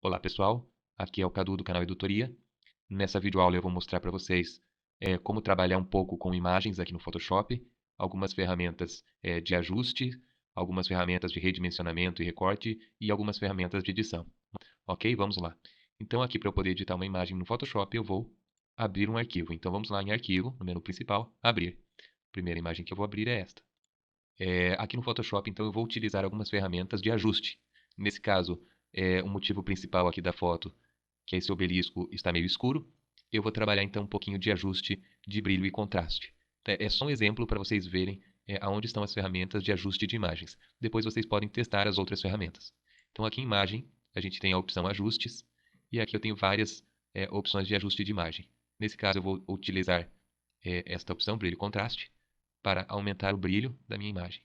Olá pessoal, aqui é o Cadu do canal Edutoria. Nessa videoaula eu vou mostrar para vocês como trabalhar um pouco com imagens aqui no Photoshop, algumas ferramentas de ajuste, algumas ferramentas de redimensionamento e recorte e algumas ferramentas de edição. Ok? Vamos lá. Então aqui para eu poder editar uma imagem no Photoshop eu vou abrir um arquivo. Então vamos lá em Arquivo, no menu principal, Abrir. A primeira imagem que eu vou abrir é esta. Aqui no Photoshop, então, eu vou utilizar algumas ferramentas de ajuste. Nesse caso, o motivo principal aqui da foto, que é esse obelisco, está meio escuro. Eu vou trabalhar, então, um pouquinho de ajuste de brilho e contraste. É só um exemplo para vocês verem aonde estão as ferramentas de ajuste de imagens. Depois vocês podem testar as outras ferramentas. Então, aqui em Imagem, a gente tem a opção Ajustes, e aqui eu tenho várias opções de ajuste de imagem. Nesse caso, eu vou utilizar esta opção, Brilho e Contraste, para aumentar o brilho da minha imagem.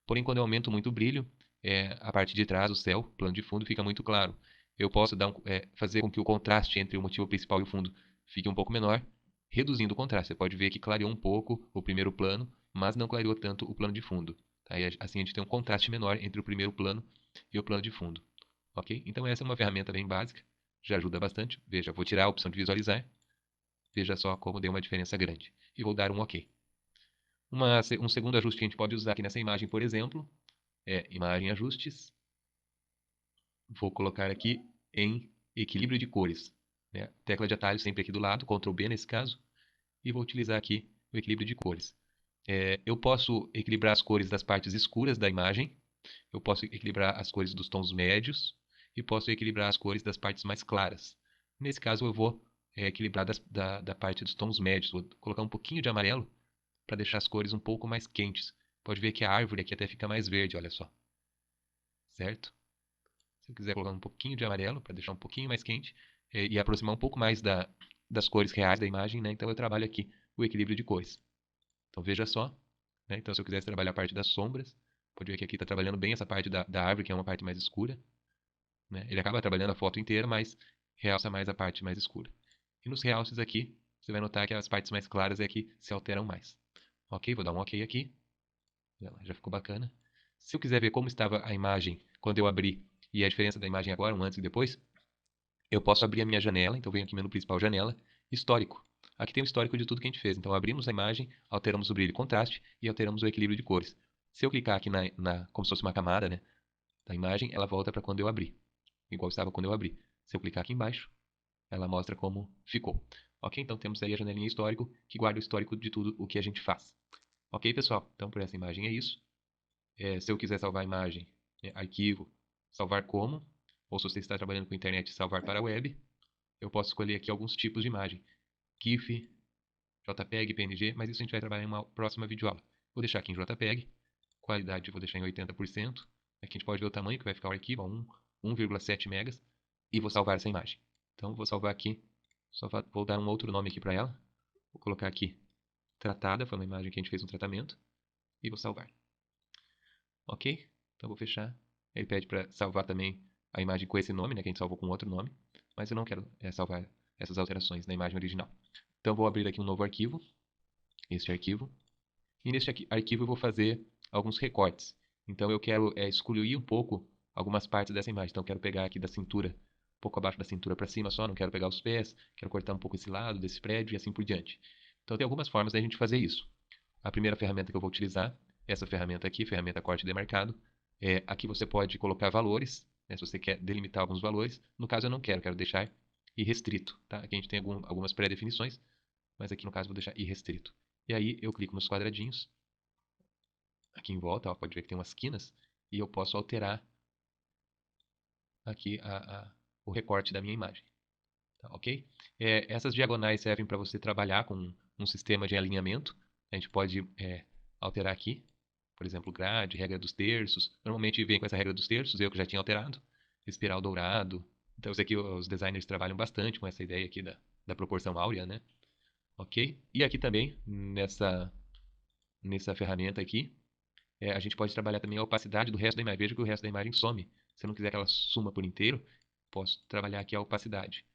Porém, quando eu aumento muito o brilho, a parte de trás, o céu, o plano de fundo, fica muito claro. Eu posso fazer com que o contraste entre o motivo principal e o fundo fique um pouco menor, reduzindo o contraste. Você pode ver que clareou um pouco o primeiro plano, mas não clareou tanto o plano de fundo. Tá? E assim a gente tem um contraste menor entre o primeiro plano e o plano de fundo. Ok? Então essa é uma ferramenta bem básica, já ajuda bastante. Veja, vou tirar a opção de visualizar. Veja só como deu uma diferença grande. E vou dar um OK. Um segundo ajuste que a gente pode usar aqui nessa imagem, por exemplo, é Imagem Ajustes. Vou colocar aqui em Equilíbrio de Cores. Né? Tecla de atalho sempre aqui do lado, Ctrl B nesse caso. E vou utilizar aqui o Equilíbrio de Cores. Eu posso equilibrar as cores das partes escuras da imagem. Eu posso equilibrar as cores dos tons médios. E posso equilibrar as cores das partes mais claras. Nesse caso, eu vou equilibrar da parte dos tons médios. Vou colocar um pouquinho de amarelo para deixar as cores um pouco mais quentes. Pode ver que a árvore aqui até fica mais verde, olha só. Certo? Se eu quiser colocar um pouquinho de amarelo para deixar um pouquinho mais quente e aproximar um pouco mais das cores reais da imagem, né? Então eu trabalho aqui o equilíbrio de cores. Então veja só. Né? Então se eu quisesse trabalhar a parte das sombras, pode ver que aqui está trabalhando bem essa parte da árvore, que é uma parte mais escura. Né? Ele acaba trabalhando a foto inteira, mas realça mais a parte mais escura. E nos realces aqui, você vai notar que as partes mais claras é que se alteram mais. Ok, vou dar um OK aqui. Já ficou bacana. Se eu quiser ver como estava a imagem quando eu abri e a diferença da imagem agora, um antes e depois, eu posso abrir a minha janela. Então, venho aqui no menu principal, Janela, Histórico. Aqui tem o histórico de tudo que a gente fez. Então, abrimos a imagem, alteramos o brilho e contraste e alteramos o equilíbrio de cores. Se eu clicar aqui como se fosse uma camada, né, da imagem, ela volta para quando eu abri, igual estava quando eu abri. Se eu clicar aqui embaixo, ela mostra como ficou. Ok? Então, temos aí a janelinha histórico, que guarda o histórico de tudo o que a gente faz. Ok, pessoal? Então, por essa imagem é isso. Se eu quiser salvar a imagem, arquivo, salvar como, ou se você está trabalhando com internet, salvar para a web, eu posso escolher aqui alguns tipos de imagem. GIF, JPEG, PNG, mas isso a gente vai trabalhar em uma próxima videoaula. Vou deixar aqui em JPEG, qualidade eu vou deixar em 80%. Aqui a gente pode ver o tamanho que vai ficar o arquivo, 1,7 megas, e vou salvar essa imagem. Então vou salvar aqui, vou dar um outro nome aqui para ela. Vou colocar aqui tratada, foi uma imagem que a gente fez um tratamento, e vou salvar. Ok? Então vou fechar. Ele pede para salvar também a imagem com esse nome, né, que a gente salvou com outro nome, mas eu não quero salvar essas alterações na imagem original. Então vou abrir aqui um novo arquivo, este arquivo, e neste arquivo eu vou fazer alguns recortes. Então eu quero excluir um pouco algumas partes dessa imagem. Então eu quero pegar aqui da cintura, um pouco abaixo da cintura para cima só, não quero pegar os pés, quero cortar um pouco esse lado desse prédio e assim por diante. Então tem algumas formas da gente fazer isso. A primeira ferramenta que eu vou utilizar, essa ferramenta aqui, ferramenta corte demarcado. Aqui você pode colocar valores, né, se você quer delimitar alguns valores. No caso eu não quero deixar irrestrito. Tá? Aqui a gente tem algumas pré-definições, mas aqui no caso eu vou deixar irrestrito. E aí eu clico nos quadradinhos, aqui em volta, ó, pode ver que tem umas quinas, e eu posso alterar aqui o recorte da minha imagem. Tá, ok? Essas diagonais servem para você trabalhar com um sistema de alinhamento. A gente pode alterar aqui, por exemplo, grade, regra dos terços. Normalmente vem com essa regra dos terços, eu que já tinha alterado. Espiral dourado. Então, isso aqui os designers trabalham bastante com essa ideia aqui da proporção áurea, né? Ok? E aqui também, nessa ferramenta aqui, a gente pode trabalhar também a opacidade do resto da imagem. Veja que o resto da imagem some. Se eu não quiser que ela suma por inteiro, posso trabalhar aqui a opacidade.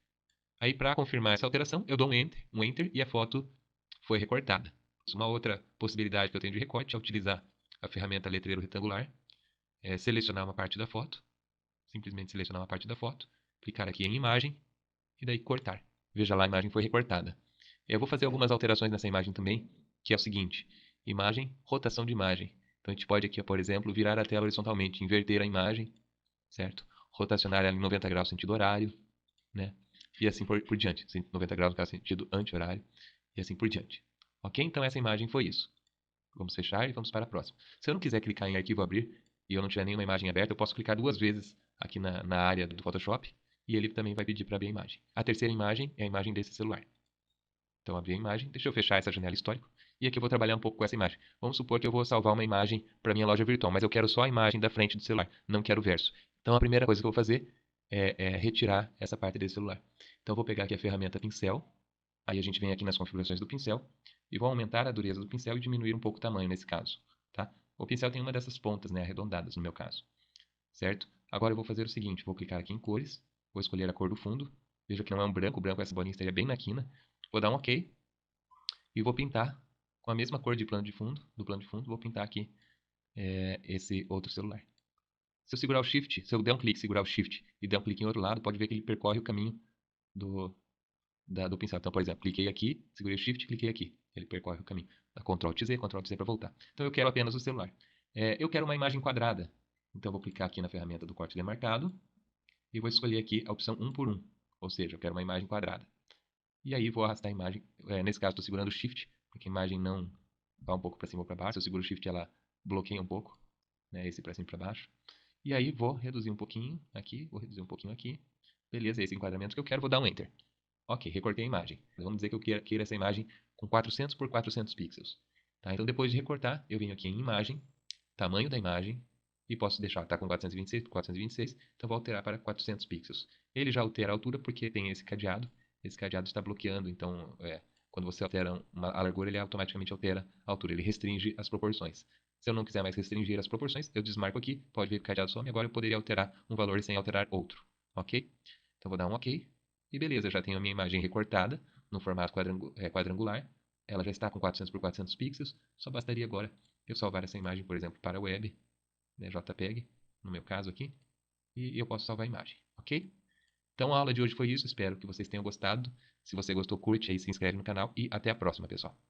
Aí, para confirmar essa alteração, eu dou um enter e a foto foi recortada. Uma outra possibilidade que eu tenho de recorte é utilizar a ferramenta letreiro retangular, selecionar uma parte da foto, simplesmente selecionar uma parte da foto, clicar aqui em imagem e daí cortar. Veja lá, a imagem foi recortada. Eu vou fazer algumas alterações nessa imagem também, que é o seguinte: imagem, rotação de imagem. Então a gente pode aqui, por exemplo, virar a tela horizontalmente, inverter a imagem, certo? Rotacionar ela em 90 graus sentido horário, né? E assim por diante. 90 graus no sentido anti-horário, e assim por diante. Ok? Então essa imagem foi isso. Vamos fechar e vamos para a próxima. Se eu não quiser clicar em arquivo abrir e eu não tiver nenhuma imagem aberta, eu posso clicar 2 vezes aqui na área do Photoshop e ele também vai pedir para abrir a imagem. A terceira imagem é a imagem desse celular. Então, abri a imagem, deixa eu fechar essa janela histórico e aqui eu vou trabalhar um pouco com essa imagem. Vamos supor que eu vou salvar uma imagem para minha loja virtual, mas eu quero só a imagem da frente do celular, não quero o verso. Então, a primeira coisa que eu vou fazer é retirar essa parte desse celular. Então, eu vou pegar aqui a ferramenta pincel, aí a gente vem aqui nas configurações do pincel e vou aumentar a dureza do pincel e diminuir um pouco o tamanho nesse caso. Tá? O pincel tem uma dessas pontas, né, arredondadas no meu caso, certo? Agora eu vou fazer o seguinte, vou clicar aqui em cores, vou escolher a cor do fundo, veja que não é um branco, o branco essa bolinha estaria bem na quina, vou dar um OK e vou pintar com a mesma cor de plano de fundo, do plano de fundo, vou pintar aqui esse outro celular. Se eu segurar o Shift, se eu der um clique, segurar o Shift e der um clique em outro lado, pode ver que ele percorre o caminho do pincel. Então, por exemplo, cliquei aqui, segurei o Shift, cliquei aqui. Ele percorre o caminho. Dá Ctrl Z para voltar. Então, eu quero apenas o celular. Eu quero uma imagem quadrada. Então, eu vou clicar aqui na ferramenta do corte demarcado e vou escolher aqui a opção 1 por 1. Ou seja, eu quero uma imagem quadrada. E aí, vou arrastar a imagem. Nesse caso, estou segurando o Shift, porque a imagem não vai um pouco para cima ou para baixo. Se eu seguro o Shift, ela bloqueia um pouco, né, esse para cima e para baixo. E aí, vou reduzir um pouquinho aqui, vou reduzir um pouquinho aqui. Beleza, esse enquadramento que eu quero, vou dar um Enter. Ok, recortei a imagem. Vamos dizer que eu queira essa imagem com 400 por 400 pixels. Tá? Então, depois de recortar, eu venho aqui em Imagem, Tamanho da imagem, e posso deixar, tá com 426 por 426, então vou alterar para 400 pixels. Ele já altera a altura porque tem esse cadeado está bloqueando, então quando você altera a largura, ele automaticamente altera a altura, ele restringe as proporções. Se eu não quiser mais restringir as proporções, eu desmarco aqui, pode ver que o cadeado some, agora eu poderia alterar um valor sem alterar outro, ok? Então vou dar um ok, e beleza, já tenho a minha imagem recortada no formato quadrangular, ela já está com 400 por 400 pixels, só bastaria agora eu salvar essa imagem, por exemplo, para a web, né, JPEG, no meu caso aqui, e eu posso salvar a imagem, ok? Então a aula de hoje foi isso, espero que vocês tenham gostado. Se você gostou, curte aí, se inscreve no canal e até a próxima, pessoal.